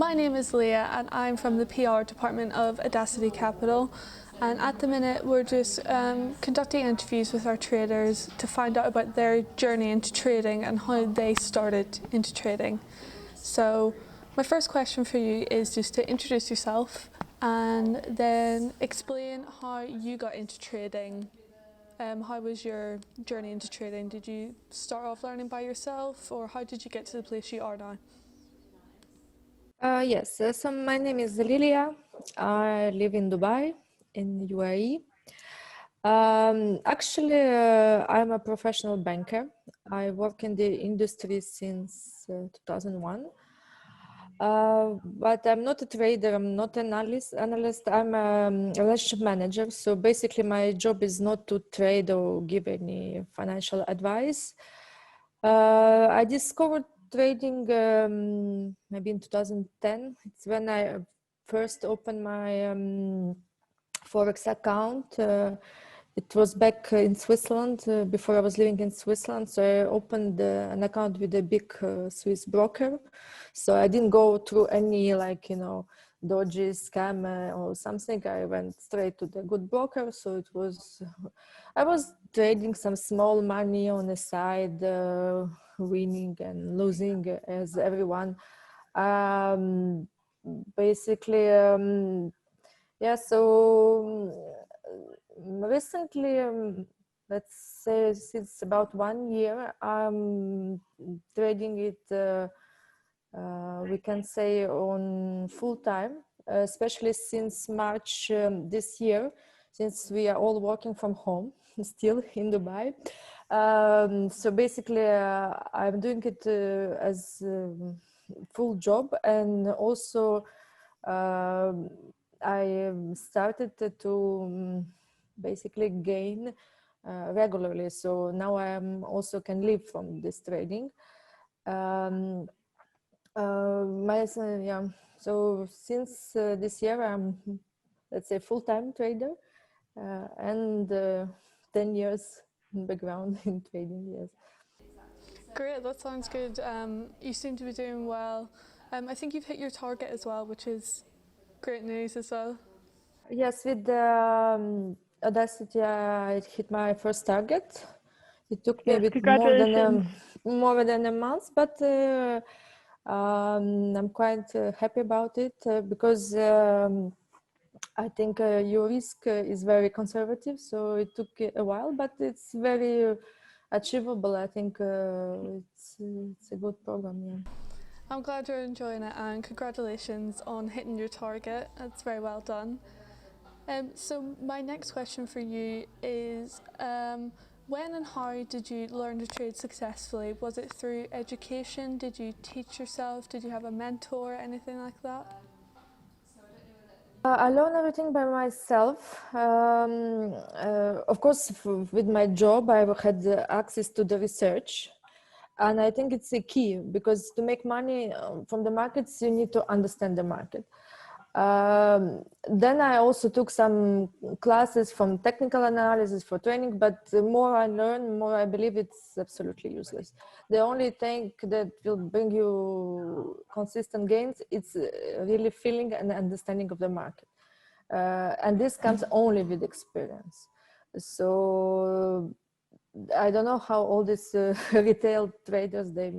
My name is Liliya and I'm from the PR department of AudaCity Capital, and at the minute we're just conducting interviews with our traders to find out about their journey into trading and how they started into trading. So my first question for you is just to introduce yourself and then explain how you got into trading. How was your journey into trading? Did you start off learning by yourself, or how did you get to the place you are now? Yes, so my name is Liliya. I live in Dubai, in UAE. Actually, I'm a professional banker. I work in the industry since 2001. But I'm not a trader, I'm not an analyst. I'm a relationship manager. So basically my job is not to trade or give any financial advice. I discovered trading maybe in 2010. It's when I first opened my Forex account. It was back in Switzerland, before I was living in Switzerland. So I opened an account with a big Swiss broker. So I didn't go through any dodgy scam or something. I went straight to the good broker. So I was trading some small money on the side, winning and losing as everyone. Basically, yeah, so recently, let's say since about 1 year, I'm trading it, we can say, on full time, especially since March this year, since we are all working from home still in Dubai. So basically, I'm doing it as a full job, and also I started to basically gain regularly. So now I also can live from this trading. Yeah. So since this year, I'm, let's say, full-time trader, and 10 years in background in trading. Yes. Great, that sounds good. You seem to be doing well. I think you've hit your target as well, which is great news as well. Yes, with AudaCity, I hit my first target. It took me Yes, a bit congratulations. more than a month, but I'm quite happy about it because I think your risk is very conservative. So it took a while, but it's very achievable. I think it's a good program. Yeah. I'm glad you're enjoying it, and congratulations on hitting your target. That's very well done. So my next question for you is, when and how did you learn to trade successfully? Was it through education? Did you teach yourself? Did you have a mentor? Anything like that? I learn everything by myself. Of course, with my job, I had access to the research. And I think it's a key, because to make money from the markets, you need to understand the market. Then I also took some classes from technical analysis for training, but the more I learn, the more I believe it's absolutely useless. The only thing that will bring you consistent gains, it's really feeling and understanding of the market. And this comes only with experience. So I don't know how all these retail traders, they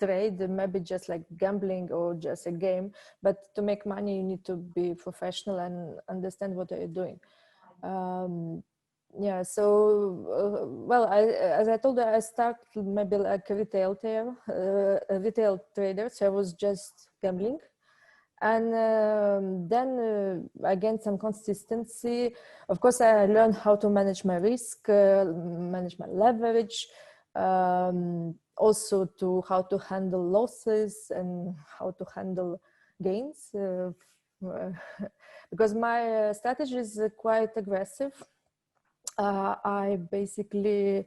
trade, maybe just like gambling or just a game, but to make money, you need to be professional and understand what you're doing. Yeah, so, well, as I told you, I started maybe like a retail trader, so I was just gambling. And then I gained some consistency. Of course, I learned how to manage my risk, manage my leverage, also to how to handle losses and how to handle gains. Because my strategy is quite aggressive. I basically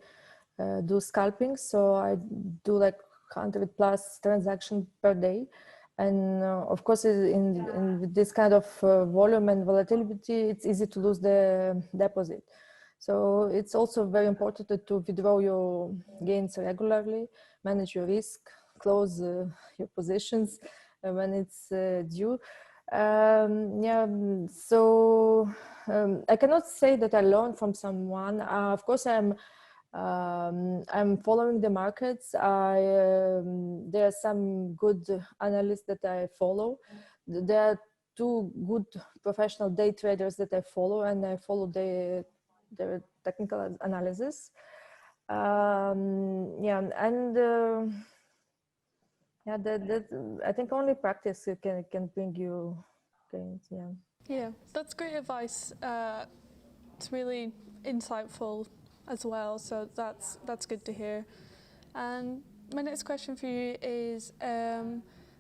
do scalping, so I do like 100 plus transactions per day. And of course, in this kind of volume and volatility, it's easy to lose the deposit. So it's also very important to withdraw your gains regularly, manage your risk, close your positions when it's due. Yeah, so I cannot say that I learned from someone. Of course, I'm following the markets. There are some good analysts that I follow. There are two good professional day traders that I follow, and I follow their technical analysis. Yeah, and yeah, that I think only practice can bring you gains. Yeah. Yeah, that's great advice. It's really insightful as well, so that's good to hear. And my next question for you is,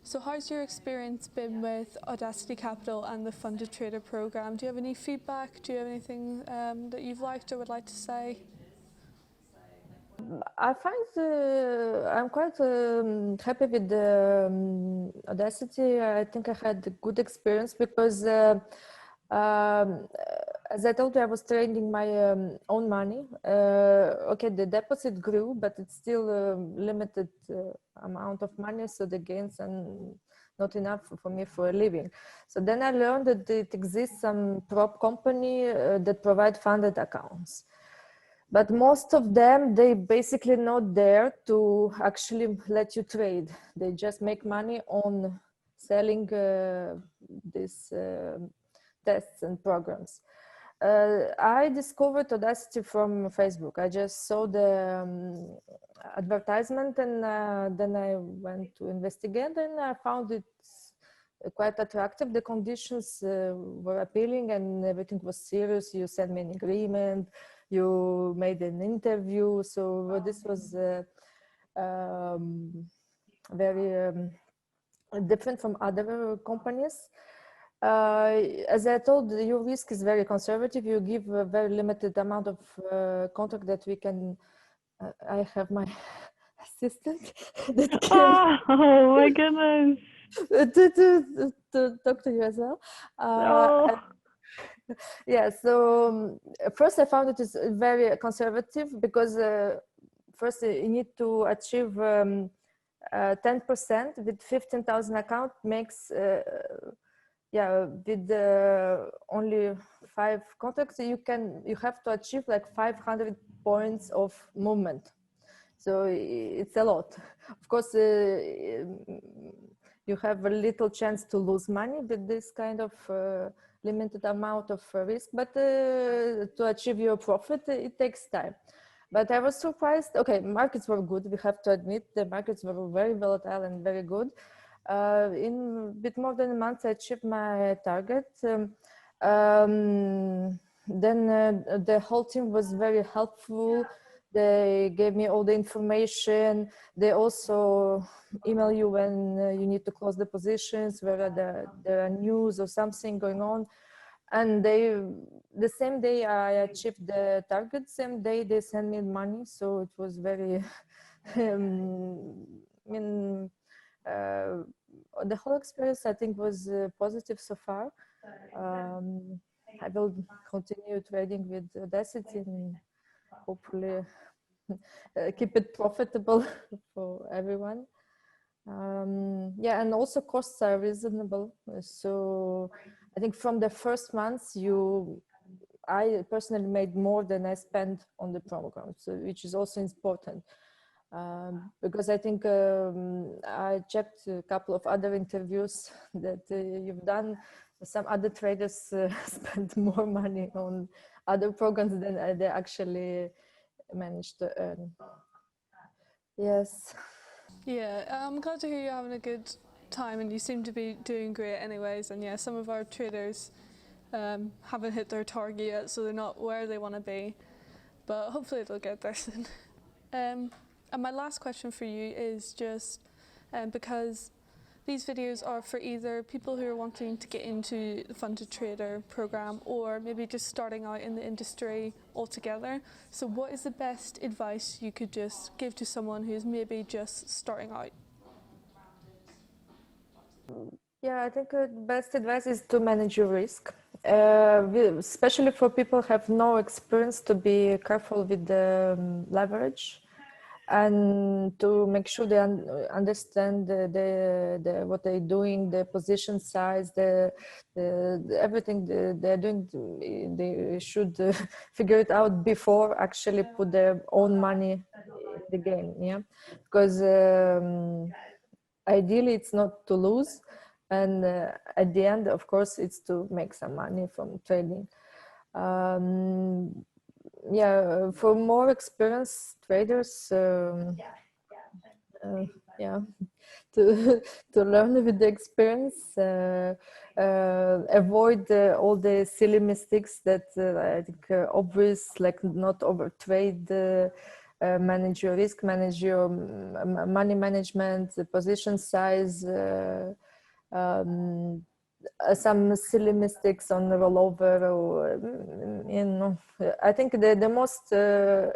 so how's your experience been with AudaCity Capital and the Funded Trader program? Do you have any feedback? Do you have anything that you've liked or would like to say? I find I'm quite happy with the AudaCity. I think I had a good experience because, as I told you, I was trading my own money. Okay, the deposit grew, but it's still a limited amount of money, so the gains are not enough for me for a living. So then I learned that it exists some prop company that provide funded accounts. But most of them, they basically not there to actually let you trade. They just make money on selling these tests and programs. I discovered AudaCity from Facebook. I just saw the advertisement, and then I went to investigate, and I found it quite attractive. The conditions were appealing, and everything was serious. You sent me an agreement, you made an interview, so this was very different from other companies. As I told, your risk is very conservative. You give a very limited amount of contract that we can. I have my assistant that can. Oh my goodness. to talk to you as well. Oh. Yeah, so first I found it is very conservative because first you need to achieve 10% with 15,000 account makes yeah, with only 5 contracts you have to achieve like 500 points of movement. So it's a lot. Of course, you have a little chance to lose money with this kind of limited amount of risk, but to achieve your profit, it takes time. But I was surprised. Okay, markets were good. We have to admit the markets were very volatile and very good. In a bit more than a month, I achieved my target. Then the whole team was very helpful. They gave me all the information. They also email you when you need to close the positions, whether there are news or something going on. And the same day I achieved the target, same day they sent me money. So it was very, the whole experience I think was positive so far. I will continue trading with AudaCity and hopefully keep it profitable for everyone. Yeah, and also costs are reasonable. So I think from the first months, I personally made more than I spent on the program, so which is also important. Because I think I checked a couple of other interviews that you've done. Some other traders spend more money on other programs than they actually managed to earn. Yes. Yeah, I'm glad to hear you're having a good time and you seem to be doing great anyways. And yeah, some of our traders haven't hit their target yet, so they're not where they want to be, but hopefully they'll get there soon. And my last question for you is just because these videos are for either people who are wanting to get into the Funded Trader program or maybe just starting out in the industry altogether. So what is the best advice you could just give to someone who's maybe just starting out? Yeah, I think the best advice is to manage your risk, especially for people who have no experience, to be careful with the leverage. and to make sure they understand what they're doing, the position size, everything they're doing. They should figure it out before actually put their own money in the game. Yeah, because ideally it's not to lose, and at the end, of course, it's to make some money from trading. Yeah, for more experienced traders, yeah, to learn with the experience, avoid all the silly mistakes that I think obvious, like not overtrade, manage your risk, manage your money management, the position size, some silly mistakes on rollover, or you know, I think the most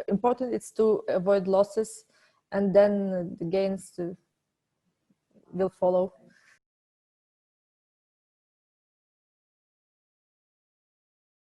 important is to avoid losses, and then the gains will follow.